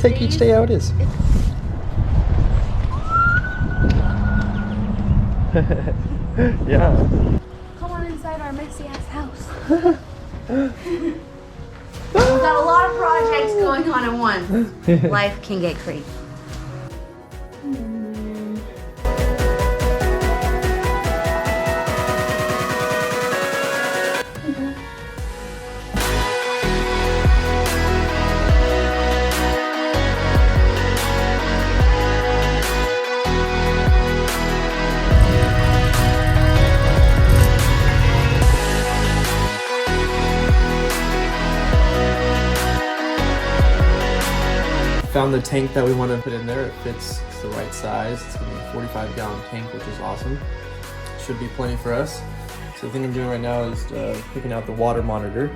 take each day how it is. Yeah. Come on inside our messy ass house. We've got a lot of projects going on at once. Life can get crazy. Found the tank that we want to put in there. It fits, it's the right size. It's gonna be a 45-gallon tank, which is awesome. Should be plenty for us. So the thing I'm doing right now is picking out the water monitor.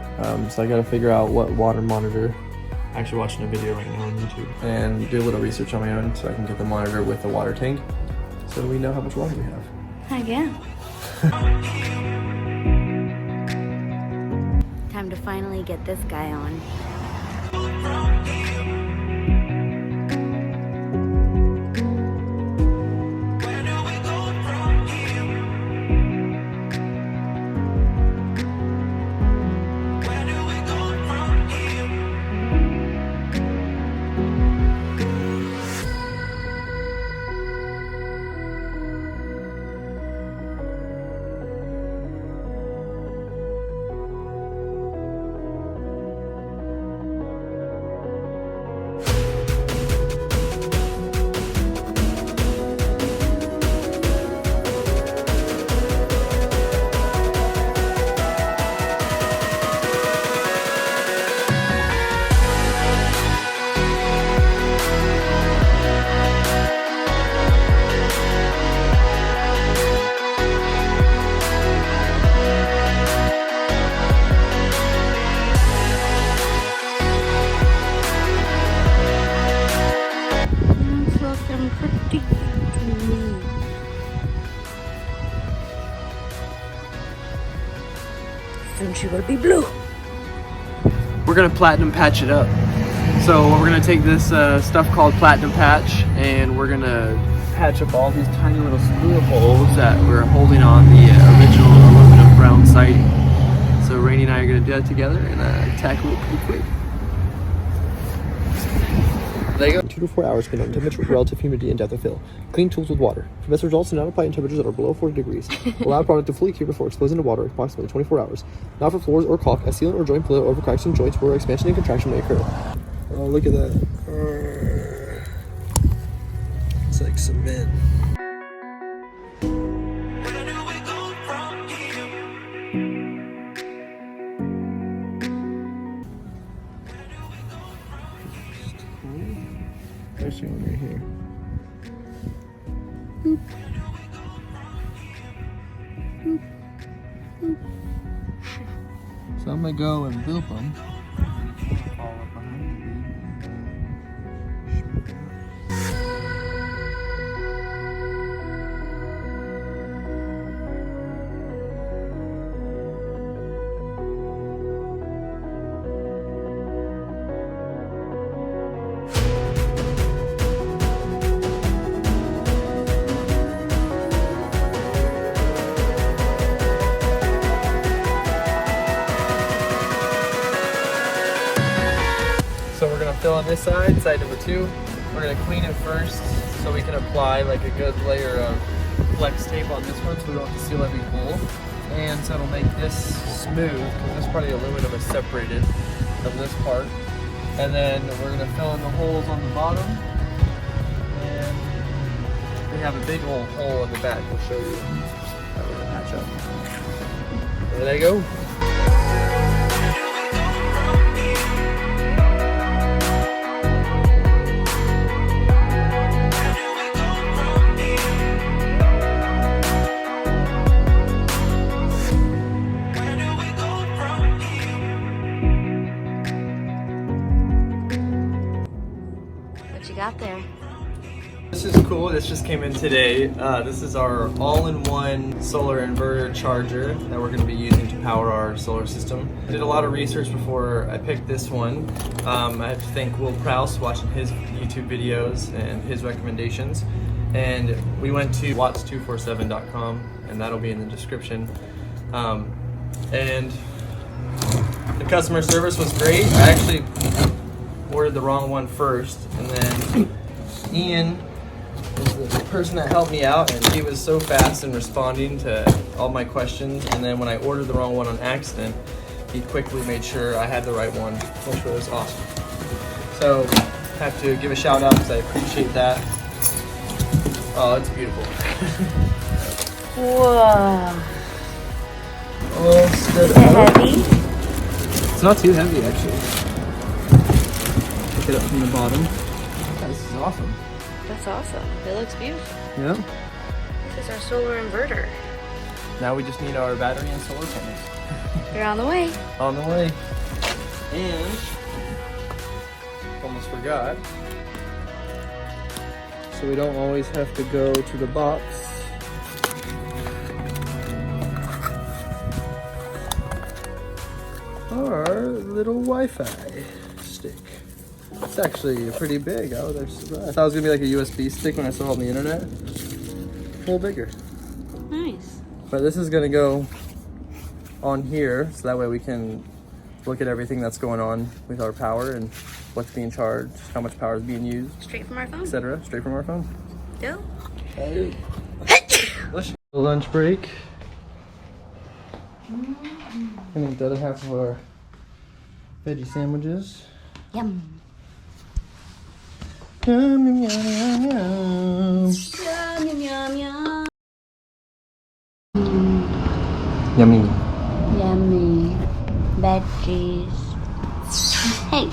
So I got to figure out what water monitor. Actually watching a video right now on YouTube and do a little research on my own so I can get the monitor with the water tank so we know how much water we have. Heck yeah. Time to finally get this guy on. Soon she will be blue. We're gonna platinum patch it up. So we're gonna take this stuff called platinum patch and we're gonna patch up all these tiny little screw holes that we're holding on the original aluminum brown siding. So Rainey and I are gonna do that together and tackle it pretty quick. There you go. 2 to 4 hours depending on temperature, relative humidity, and depth of fill. Clean tools with water. For best results, do not apply in temperatures that are below 40 degrees. Allow product to fully cure before exposing to water approximately 24 hours. Not for floors or caulk, as sealant or joint pillow over cracks and joints where expansion and contraction may occur. Oh, look at that. It's like cement. Especially one right here. Boop. Boop. Boop. So I'm gonna go and loop them. So we're gonna fill on this side, side number 2. We're gonna clean it first so we can apply like a good layer of flex tape on this one so we don't have to seal every hole. And so it'll make this smooth because this part of the aluminum is separated from this part. And then we're gonna fill in the holes on the bottom. And we have a big old hole in the back. We'll show you how we're gonna patch up. There they go. What you got there? This is cool. This just came in today. This is our all-in-one solar inverter charger that we're going to be using to power our solar system. I did a lot of research before I picked this one. I have to thank Will Prouse, watching his YouTube videos and his recommendations. And we went to watts247.com, and that'll be in the description. And the customer service was great. I actually ordered the wrong one first, and then Ian is the person that helped me out, and he was so fast in responding to all my questions. And then when I ordered the wrong one on accident, he quickly made sure I had the right one, which was awesome. So I have to give a shout out because I appreciate that. Oh, it's beautiful. Whoa. All stood Is it up. heavy? It's not too heavy, actually. Pick it up from the bottom. Yeah, this is awesome. That's awesome. It looks beautiful. Yeah. This is our solar inverter. Now we just need our battery and solar panels. They're on the way. On the way. And almost forgot. So we don't always have to go to the box. Our little Wi-Fi stick. It's actually pretty big. I was surprised. I thought it was gonna be like a USB stick when I saw it on the internet. A little bigger. Nice. But this is gonna go on here, so that way we can look at everything that's going on with our power and what's being charged, how much power is being used, Straight from our phone. etc. Straight from our phone. Go. Lunch break. And eat the other half of our veggie sandwiches. Yum. Yum, yum, yum, yum, yum. Yum, yum, yum, yum. Yummy. Yummy. Veggies. Hey.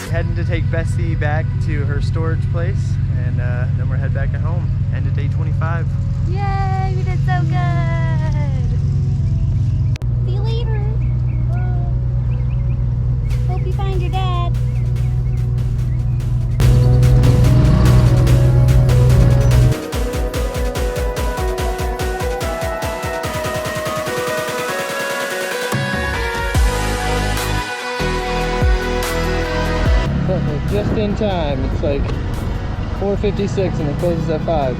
Heading to take Bessie back to her storage place, and then we're head back at home. End of day 25. Yay, we did so good. See you later. Hope you find your dad. Just in time. It's like 4:56 and it closes at 5.